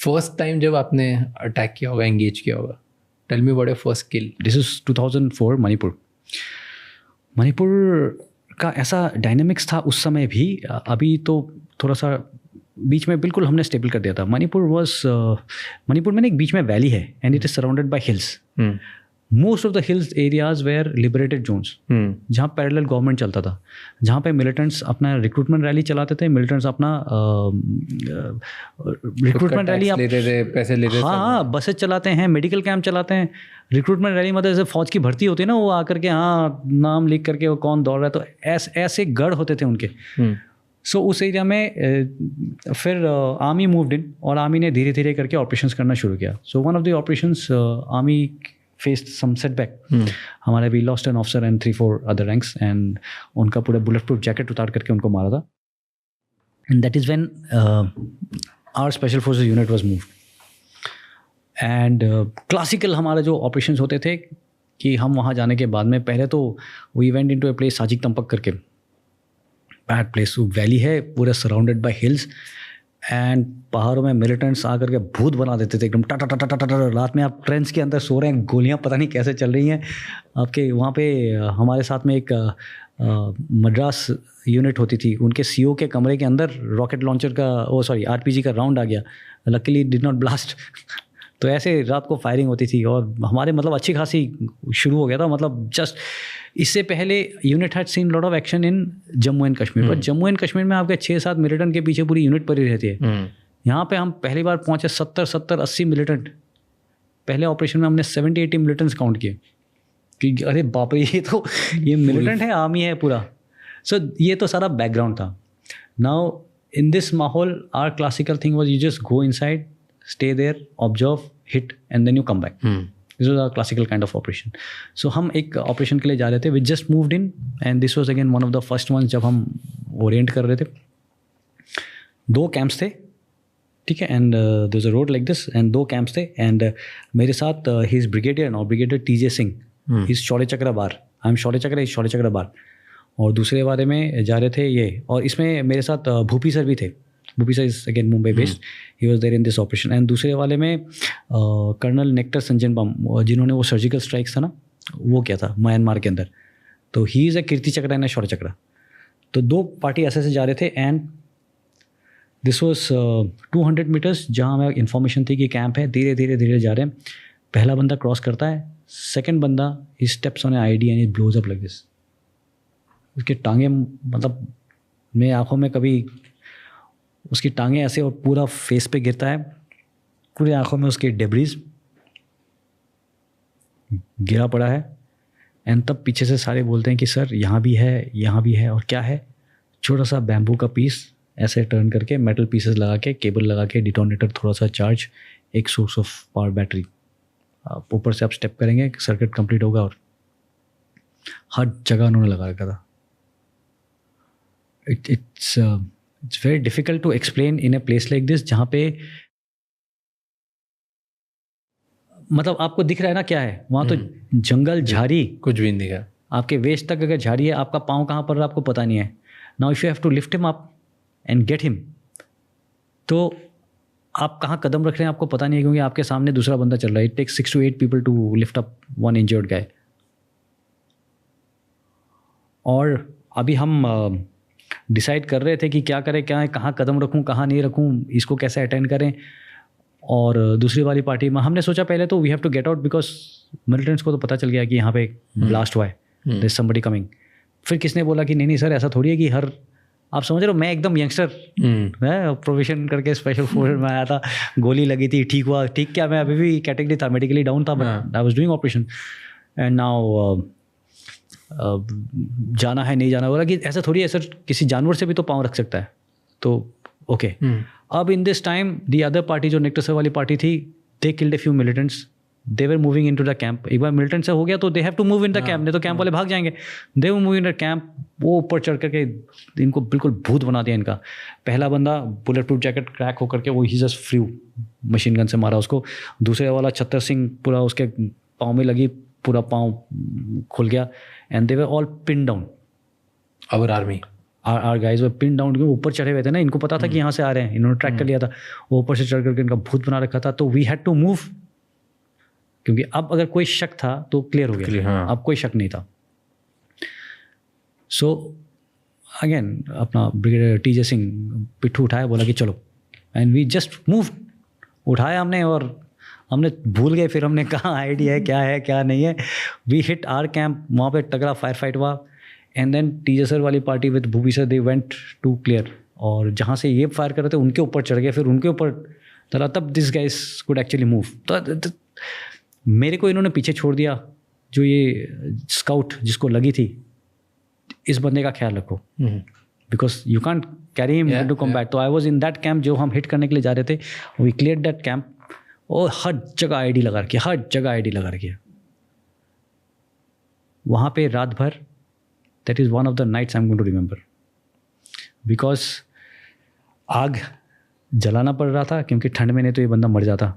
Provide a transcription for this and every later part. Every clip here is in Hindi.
फर्स्ट टाइम जब आपने अटैक किया होगा, एंगेज किया होगा, tell me about your first kill. This is 2004 Manipur. Manipur का ऐसा डायनेमिक्स था उस समय भी, अभी तो थोड़ा सा बीच में बिल्कुल हमने स्टेबल कर दिया था. मणिपुर में एक बीच में वैली है and it is surrounded by hills. Most of the hills areas were liberated zones, जहाँ पैरेलल गवर्नमेंट चलता था, जहाँ पे मिलिटेंट्स अपना रिक्रूटमेंट रैली चलाते थे. मिलिटेंट्स अपना रिक्रूटमेंट रैली पैसे ले रहे, हाँ बसेस चलाते हैं, मेडिकल कैंप चलाते हैं. रिक्रूटमेंट रैली मतलब जैसे फौज की भर्ती होती है ना, वो आकर के हाँ नाम लिख करके वो कौन दौड़ रहा है, तो ऐसे गढ़ होते थे उनके. सो उस एरिया में फिर आर्मी मूव्ड इन और आर्मी ने धीरे धीरे करके ऑपरेशंस करना शुरू किया. So one of the operations army faced some setback. हमारे we lost an officer and 3-4 other ranks and उनका पूरा bulletproof jacket उतार करके उनको मारा था. And that is when our special forces unit was moved. And classical हमारे जो operations होते थे कि हम वहाँ जाने के बाद में पहले तो we went into a place Sajik तंपक करके, bad place, वैली है पूरा surrounded by hills. एंड पहाड़ों में मिलिटेंट्स आकर के भूत बना देते थे एकदम. टाटा टाटा टाटा टाटा. रात में आप ट्रेंच के अंदर सो रहे हैं, गोलियां पता नहीं कैसे चल रही हैं आपके. वहाँ पे हमारे साथ में एक मद्रास यूनिट होती थी, उनके सीओ के कमरे के अंदर रॉकेट लॉन्चर का आरपीजी का राउंड आ गया. Luckily did not blast. तो ऐसे रात को फायरिंग होती थी और हमारे मतलब अच्छी खासी शुरू हो गया था. मतलब जस्ट इससे पहले unit had seen lot of action in Jammu and Kashmir. पर जम्मू एंड कश्मीर में आपके 6-7 मिलिटेंट के पीछे पूरी यूनिट पड़ी रहती है. यहाँ पे हम पहली बार पहुँचे 70-80 मिलिटेंट. पहले ऑपरेशन में हमने 70-80 मिलिटेंट्स काउंट किए कि अरे बाप रे, ये मिलिटेंट है, आर्मी है पूरा. सो ये तो सारा बैकग्राउंड था. नाउ इन दिस माहौल our classical thing was you just go inside, stay there, observe, hit, and then you come back. This was a classical kind of operation. So हम एक operation के लिए जा रहे थे. We just moved in and this was again one of the first ones जब हम orient कर रहे थे. 2 camps थे, ठीक है, and there was a road like this and 2 camps थे and मेरे साथ he is brigadier now, brigadier TJ Singh. He is शौर्य चक्र बार. I am शौर्य चक्र, he is शौर्य चक्र बार. और दूसरे बारे में जा रहे थे ये, और इसमें मेरे साथ भूपी सर भी थे. Bhupi sir is again Mumbai based. He was there in this operation. And दूसरे वाले में कर्नल नेक्टर संजन बम, जिन्होंने वो सर्जिकल स्ट्राइक्स था ना वो किया था म्यांमार के अंदर. तो ही इज़ अ कीर्ति चक्र एंड अ शौर्य चक्र. तो 2 पार्टी ऐसे जा रहे थे एंड दिस वॉज 200 मीटर्स जहाँ हमें इन्फॉर्मेशन थी कि कैंप है. धीरे धीरे धीरे जा रहे हैं. पहला बंदा क्रॉस करता है, सेकेंड बंदा ही steps on a ID and it blows up like this. उसकी टांगें मतलब मेरी आँखों में कभी, उसकी टांगें ऐसे और पूरा फेस पे गिरता है, पूरी आंखों में उसकी डेब्रीज गिरा पड़ा है. एंड तब पीछे से सारे बोलते हैं कि सर यहाँ भी है, यहाँ भी है. और क्या है? छोटा सा बैम्बू का पीस ऐसे टर्न करके मेटल पीसेस लगा के, केबल लगा के, डिटोनेटर थोड़ा सा चार्ज, एक सोर्स ऑफ पावर बैटरी. ऊपर से आप स्टेप करेंगे, सर्किट कंप्लीट होगा. और हर जगह उन्होंने लगा रखा था. It's very difficult to explain in a place like this जहाँ पे मतलब आपको दिख रहा है ना क्या है वहाँ. तो जंगल, झाड़ी, कुछ भी नहीं दिखा. आपके वेस्ट तक अगर झाड़ी है, आपका पाँव कहाँ पर आपको पता नहीं है. Now if you have to lift him up and get him, तो आप कहाँ कदम रख रहे हैं आपको पता नहीं है, क्योंकि आपके सामने दूसरा बंदा चल रहा है. It takes 6 to 8 people to lift up one injured guy. और अभी हम डिसाइड कर रहे थे कि क्या करें, क्या है, कहाँ कदम रखूं, कहाँ नहीं रखूं, इसको कैसे अटेंड करें. और दूसरी वाली पार्टी में हमने सोचा पहले तो we have to get out, because militants को तो पता चल गया कि यहाँ पे ब्लास्ट हुआ है, देयर इज समबडी कमिंग. फिर किसने बोला कि नहीं सर ऐसा थोड़ी है कि हर, आप समझ रहे हो, मैं एकदम यंगस्टर, मैं प्रोफेशन करके स्पेशल फोर्स में आया था, गोली लगी थी, ठीक हुआ, ठीक क्या, मैं अभी भी कैटेगरी था, मेडिकली डाउन था, but I was doing operation. And now जाना है, नहीं जाना, बोला कि ऐसा थोड़ी है सर, किसी जानवर से भी तो पाँव रख सकता है. तो ओके. अब in this time the other party, जो नेक्टर सर वाली पार्टी थी, they killed a few militants. They were moving into the camp. एक बार मिलिटेंट से हो गया तो they have to move in the camp, नहीं तो कैंप वाले भाग जाएंगे. They were move in the camp. वो ऊपर चढ़ करके इनको बिल्कुल भूत बना दिया इनका. पहला बंदा बुलेट प्रूफ जैकेट क्रैक होकर के वो ही जस्ट फ्लू, मशीन गन से मारा उसको. दूसरे वाला छत्तर सिंह पूरा उसके पाँव में लगी, पूरा पाँव खुल गया. And they were all pin down. Our army our guys were pin down, क्योंकि ऊपर चढ़े हुए थे ना, इनको पता था कि यहाँ से आ रहे हैं, इन्होंने ट्रैक कर लिया था, वो ऊपर से चढ़ करके इनका भूत बना रखा था, तो वी हैड टू मूव, क्योंकि अब अगर कोई शक था तो क्लियर हो गया, हाँ. अब कोई शक नहीं था. सो अगेन अपना ब्रिगेडियर टी जे सिंह पिट्ठू उठाया, बोला कि चलो, एंड वी जस्ट मूव, उठाया हमने और हमने भूल गए, फिर हमने कहा आइडिया है क्या नहीं है. वी हिट आर कैंप, वहाँ पे तगड़ा फायर फाइट हुआ, एंड देन टीजे सर वाली party with Bhupi sir they went to clear, और जहाँ से ये फायर कर रहे थे उनके ऊपर चढ़ गए, फिर उनके ऊपर चला, तब this guys could actually move. तो मेरे को इन्होंने पीछे छोड़ दिया, जो ये स्काउट जिसको लगी थी, इस बंदे का ख्याल रखो, because you can't carry him into combat. तो I was in that camp जो हम हिट करने के लिए जा रहे थे, वी क्लियर दैट कैंप, और हर जगह आईडी लगा रखी, हर जगह आईडी लगा रखी. वहाँ पे रात भर, that is one of the nights I am going to remember, because आग जलाना पड़ रहा था, क्योंकि ठंड में नहीं तो ये बंदा मर जाता,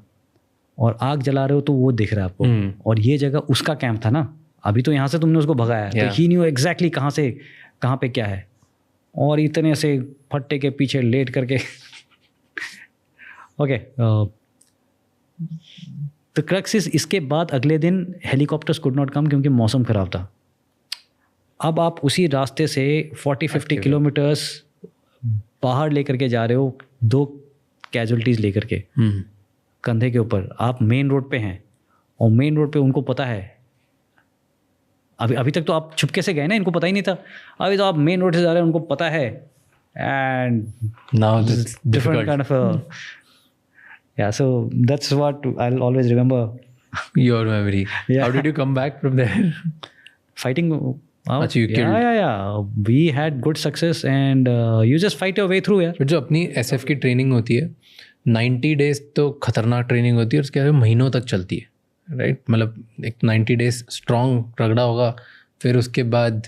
और आग जला रहे हो तो वो दिख रहा है आपको, और ये जगह उसका कैंप था ना, अभी तो यहाँ से तुमने उसको भगाया, तो ही न्यू एग्जैक्टली कहाँ से कहाँ पे क्या है, और इतने से फट्टे के पीछे लेट करके ओके. द क्रक्स इज, इसके बाद अगले दिन हेलीकॉप्टर्स कुड नॉट कम, क्योंकि मौसम ख़राब था. अब आप उसी रास्ते से 40-50 किलोमीटर्स बाहर लेकर के जा रहे हो, 2 कैजुअलिटीज़ लेकर के कंधे के ऊपर. आप मेन रोड पे हैं, और मेन रोड पे उनको पता है, अभी तक तो आप छुपके से गए ना, इनको पता ही नहीं था, अभी तो आप मेन रोड से जा रहे हैं, उनको पता है, and now this different kind of yeah, so that's what I'll always remember. Your memory. Yeah. How did you come back from there? Fighting. Achha, you killed. Yeah. We had good success, and you just fight your way through, यार. जो अपनी SF की ट्रेनिंग होती है, 90 डेज तो खतरनाक ट्रेनिंग होती है, और उसके बाद महीनों तक चलती है, राइट. मतलब एक 90 डेज स्ट्रॉन्ग रगड़ा होगा, फिर उसके बाद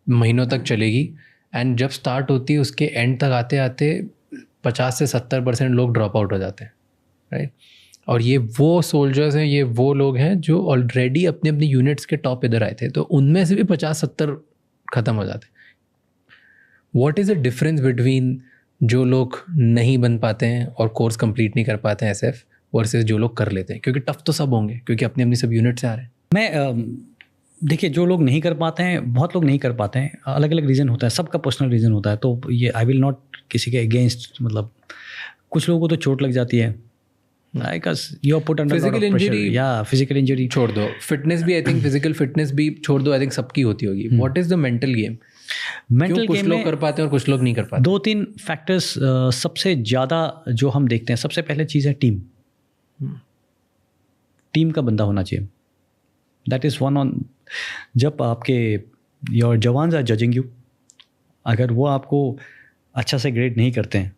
महीनों तक चलेगी, एंड जब स्टार्ट होती है उसके एंड तक आते आते 50 से 70% लोग ड्रॉप आउट हो जाते हैं, राइट. और ये वो सोल्जर्स हैं, ये वो लोग हैं जो ऑलरेडी अपने अपने यूनिट्स के टॉप इधर आए थे, तो उनमें से भी 50-70 ख़त्म हो जाते. What is the difference between जो लोग नहीं बन पाते हैं और कोर्स कंप्लीट नहीं कर पाते हैं SF वर्सेस जो लोग कर लेते हैं, क्योंकि टफ तो सब होंगे, क्योंकि अपनी अपनी सब यूनिट से आ रहे हैं. मैं देखिए, जो लोग नहीं कर पाते हैं, बहुत लोग नहीं कर पाते हैं, अलग अलग रीज़न होता है, सबका पर्सनल रीज़न होता है. तो ये आई विल नॉट किसी के अगेंस्ट, मतलब कुछ लोगों को तो चोट लग जाती है, you are put under physical injury, yeah, physical injury छोड़ दो, फिटनेस भी, आई थिंक फिजिकल फिटनेस भी छोड़ दो, आई थिंक सबकी होती होगी. What is the mental game? Mental कुछ लोग कर पाते हैं और कुछ लोग नहीं कर पाते. 2-3 फैक्टर्स सबसे ज़्यादा जो हम देखते हैं. सबसे पहले चीज़ है टीम का बंदा होना चाहिए. That is one on. जब आपके your jawans are judging you, अगर वो आपको अच्छा से ग्रेड नहीं करते हैं,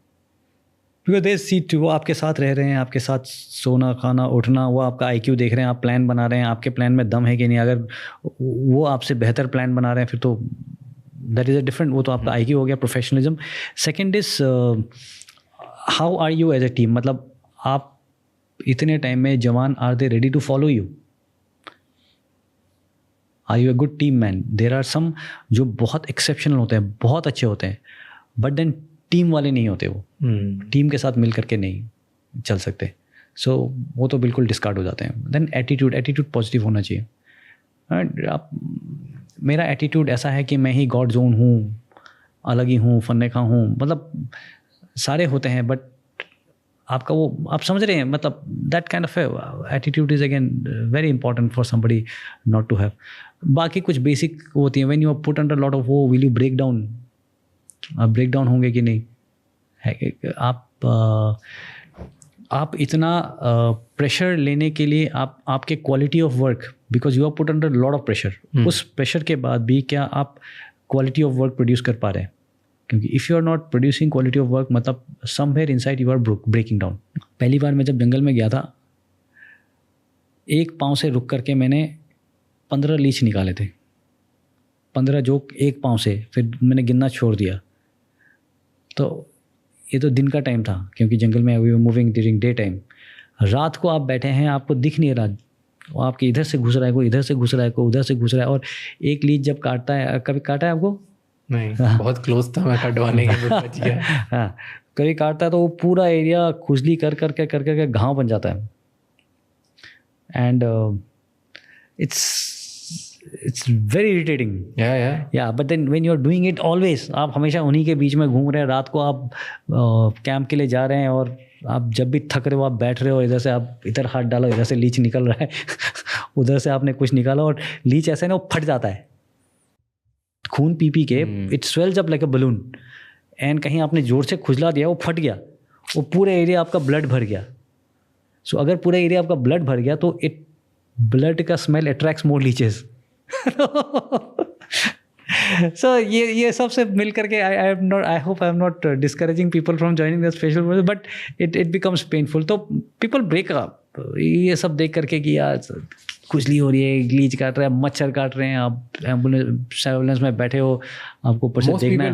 बिकॉज दे सीट, वो आपके साथ रह रहे हैं, आपके साथ सोना खाना उठना, वो आपका IQ देख रहे हैं, आप प्लान बना रहे हैं, आपके प्लान में दम है कि नहीं. अगर वो आपसे बेहतर प्लान बना रहे हैं, फिर तो दैट इज़ अ डिफरेंट, वो तो आपका IQ हो गया, professionalism. Second is how are you as a team. मतलब आप इतने टाइम में जवान, are they ready to follow you? Are you a good team man? There are some जो बहुत एक्सेप्शनल होते हैं, बहुत अच्छे होते हैं, बट देन टीम वाले नहीं होते. वो टीम के साथ मिल करके नहीं चल सकते. सो वो तो बिल्कुल डिस्कार्ड हो जाते हैं. देन एटीट्यूड पॉजिटिव होना चाहिए. आप, मेरा एटीट्यूड ऐसा है कि मैं ही गॉड जोन हूँ, अलग ही हूँ, फन्ने खा हूँ. मतलब सारे होते हैं, बट आपका वो, आप समझ रहे हैं, मतलब that kind of attitude is again very important for somebody not to have. बाकी कुछ बेसिक होती हैं. When you are put under lot of वो, विल यू ब्रेक डाउन? आप ब्रेक डाउन होंगे कि नहीं है. आप इतना प्रेशर लेने के लिए आपके quality of work, because you are put under lot of pressure, उस प्रेशर के बाद भी क्या आप क्वालिटी ऑफ वर्क प्रोड्यूस कर पा रहे हैं? क्योंकि if you are not producing quality of work, मतलब somewhere inside you are breaking down. पहली बार मैं जब जंगल में गया था, एक पाँव से रुक करके मैंने 15 लीच निकाले थे, 15 जोक एक पाँव से. फिर मैंने गिनना छोड़ दिया. तो ये तो दिन का टाइम था, क्योंकि जंगल में we were moving during day time. रात को आप बैठे हैं, आपको दिख नहीं रहा, वो आपके इधर से घुस रहा है, कोई इधर से घुस रहा है, कोई उधर से घुस रहा है. और एक लीच जब काटता है, कभी काटा है आपको? नहीं, बहुत क्लोज था मैं कटवाने के, बच गया। हाँ, कभी काटता है तो वो पूरा एरिया खुजली कर करके घाव बन जाता है। And it's very irritating. Yeah, but then when you're doing it always, आप हमेशा उन्हीं के बीच में घूम रहे हैं, रात को आप कैंप के लिए जा रहे हैं और आप जब भी थक रहे हो आप बैठ रहे हो, इधर से आप इधर हाथ डालो, इधर से लीच निकल रहा है उधर से आपने कुछ निकाला और लीच ऐसे ना वो फट जाता है खून पी के, it swells up like a balloon, and कहीं आपने जोर से खुजला दिया, वो फट गया, वो पूरे एरिया आपका ब्लड भर गया। सो अगर पूरा एरिया आपका ब्लड भर गया तो इट ब्लड का स्मेल अट्रैक्ट्स मोर लीचेस। So ये सब से मिल करके I hope I am not discouraging people from joining the special forces, but it becomes painful. तो people break up ये सब देख करके कि यार खुजली हो रही है, ग्लीच काट रहा है, मच्छर काट रहे हैं, आप एम्बुलेंस में बैठे हो, आपको ऊपर से देखना है।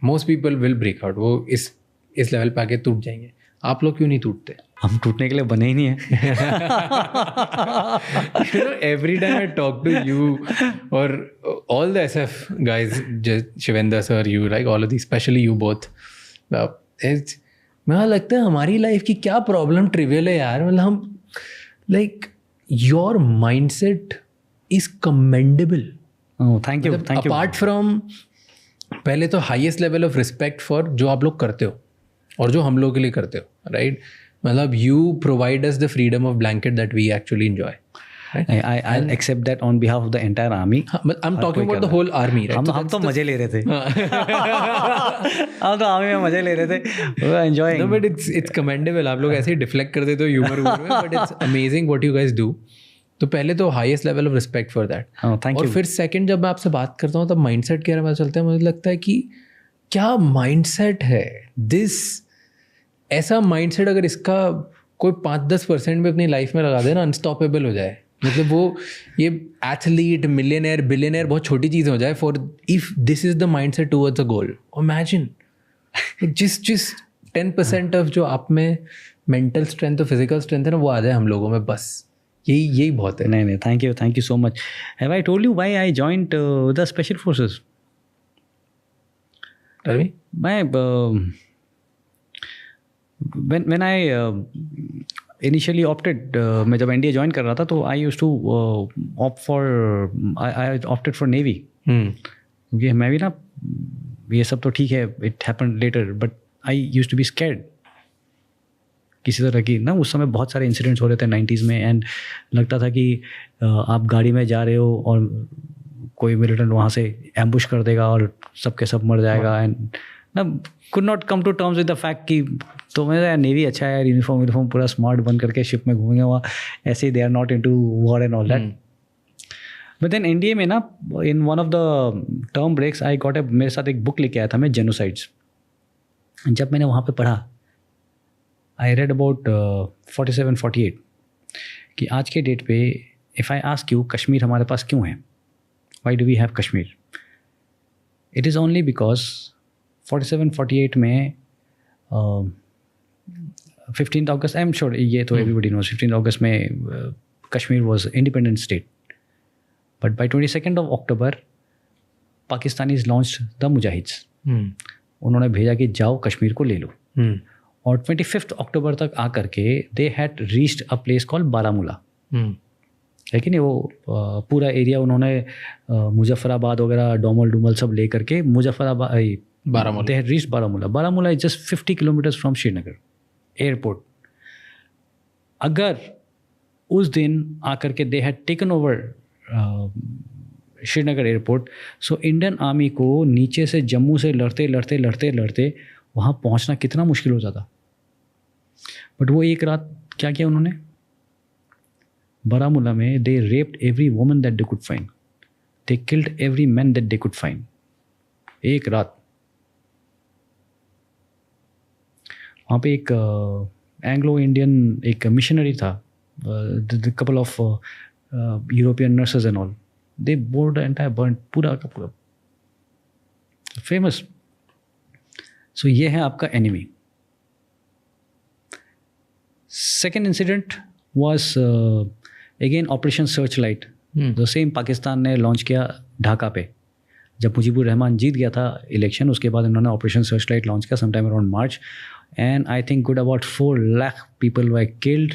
Most people will break out, वो इस लेवल पे आके टूट जाएंगे। आप लोग क्यों नहीं टूटते? हम टूटने के लिए बने ही नहीं है। You know, every time I talk to you or all the SF guys, Shivendra sir, you, like all of these, especially you both, मुझे लगता है हमारी लाइफ की क्या प्रॉब्लम ट्रिवियल है यार। मतलब हम like your mindset is commendable. Thank you. Apart from पहले तो highest level of respect for जो आप लोग करते हो और जो हम लोग के लिए करते हो, राइट? मतलब you provide us the freedom of blanket that we actually enjoy. I'll accept that on behalf of the entire army. I'm talking about the whole army, right? हम तो मजे ले रहे थे। हम तो आर्मी में मजे ले रहे थे, we were enjoying. No, but it's commendable. आप लोग ऐसे ही डिफ्लेक्ट कर देते हो ह्यूमर में, but it's amazing what you guys do. तो पहले तो highest level of respect for that. और फिर सेकंड जब मैं आपसे बात करता हूँ तब माइंडसेट के बारे में चलता है, मुझे लगता है कि क्या माइंडसेट है दिस। ऐसा माइंडसेट अगर इसका कोई 5-10% भी अपनी लाइफ में लगा दे ना, अनस्टॉपेबल हो जाए। मतलब वो ये एथलीट, मिलियनेयर, बिलियनेयर बहुत छोटी चीज़ हो जाए for if this is the mindset towards a goal. Imagine जिस 10% ऑफ जो आप में मेंटल स्ट्रेंथ और फिजिकल स्ट्रेंथ है ना, वो आ जाए हम लोगों में, बस यही बहुत है। नहीं, thank you so much. Have I told you why I joined the special forces? मैं when I initially opted, मैं जब NDA ज्वाइन कर रहा था तो I used to opt for I opted for Navy। क्योंकि मैं भी ना, ये सब तो ठीक है, it happened later, but I used to be scared किसी तरह की ना। उस समय बहुत सारे इंसिडेंट्स हो रहे थे 90s में, एंड लगता था कि आप गाड़ी में जा रहे हो और कोई मिलिटेंट वहाँ से एम्बुश कर देगा और सबके सब मर जाएगा, एंड ना could not come to terms with the fact कि तो मेरा नेवी अच्छा है यार, यूनिफॉर्म पूरा स्मार्ट बन करके शिप में घूमेंगे वहाँ, ऐसे they are not into war and all that. But then NDA में ना, in one of the term breaks I got मेरे साथ एक बुक लेके आया था मैं, जेनोसाइड्स। जब मैंने वहाँ पे पढ़ा, आई रेड अबाउट 47-48 कि आज के डेट पे if I ask you Kashmir हमारे पास क्यों है, why do we have Kashmir, it is only because 47-48 में 15th August, I am sure ये तो एवरीबडी नोज, 15th अगस्त में Kashmir was independent state, but by 22nd of October Pakistanis launch the mujahids. उन्होंने भेजा कि जाओ कश्मीर को ले लो, और 25th October तक आकर के they had reached a place called Baramulla. लेकिन वो पूरा एरिया उन्होंने मुजफ्फराबाद वगैरह डोमल डूमल सब ले करके Muzaffarabad Baramula. They had reached Baramula. Baramula is just 50 kilometers from Srinagar airport. अगर उस दिन आकर के they had taken over Srinagar airport, so Indian army को नीचे से जम्मू से लड़ते वहाँ पहुँचना कितना मुश्किल हो जाता। बट वो एक रात क्या किया उन्होंने, बारामूला में they raped every woman that they could find. They killed every man that they could find. एक रात। वहाँ पे एक एंग्लो इंडियन एक मिशनरी था, couple of European nurses and all, they board entire burn पूरा का पूरा, फेमस। सो ये है आपका enemy. Second incident was again operation search light, the same Pakistan ने लॉन्च किया ढाका पे। जब मुजीबुर रहमान जीत गया था इलेक्शन, उसके बाद उन्होंने ऑपरेशन सर्चलाइट लॉन्च किया sometime around March, and I think good about 4 lakh people were killed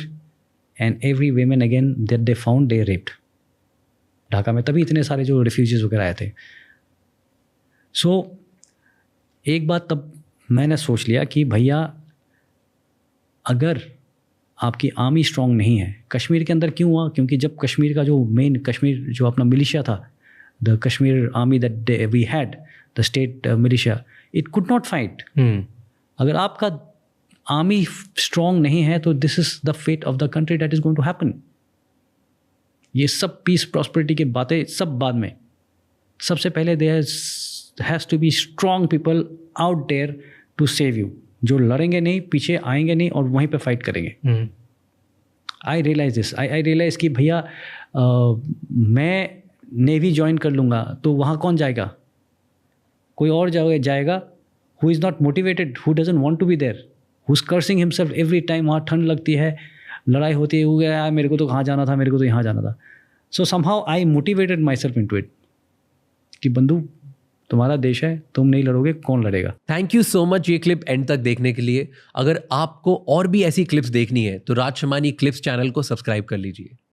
and every women again that they found they raped Dhaka में, तभी इतने सारे जो रिफ्यूजीज वगैरह आए थे। सो एक बात तब मैंने सोच लिया कि भैया अगर आपकी आर्मी स्ट्रांग नहीं है, कश्मीर के अंदर क्यों हुआ, क्योंकि जब कश्मीर का जो मेन कश्मीर जो अपना मिलिशिया था, the Kashmir army that we had, the state militia, it could not fight. अगर आपका आर्मी स्ट्रांग नहीं है तो this is the fate of the country that is going to happen. ये सब पीस प्रॉस्पेरिटी की बातें सब बाद में, सबसे पहले there has to be strong people out there to save you, जो लड़ेंगे नहीं, पीछे आएंगे नहीं और वहीं पे फाइट करेंगे। आई रियलाइज दिस, आई रियलाइज कि भैया मैं नेवी ज्वाइन कर लूँगा तो वहाँ कौन जाएगा, कोई और जाएगा who is not motivated, who doesn't want to be there, who is cursing himself every time. वहाँ ठंड लगती है, लड़ाई होती है, वो गया मेरे को तो कहाँ जाना था, मेरे को तो यहाँ जाना था। So somehow I motivated myself into it कि बंधु तुम्हारा देश है, तुम नहीं लड़ोगे, कौन लड़ेगा। थैंक यू सो मच ये क्लिप एंड तक देखने के लिए। अगर आपको और भी ऐसी क्लिप्स देखनी है तो राज शमानी क्लिप्स चैनल को सब्सक्राइब कर लीजिए।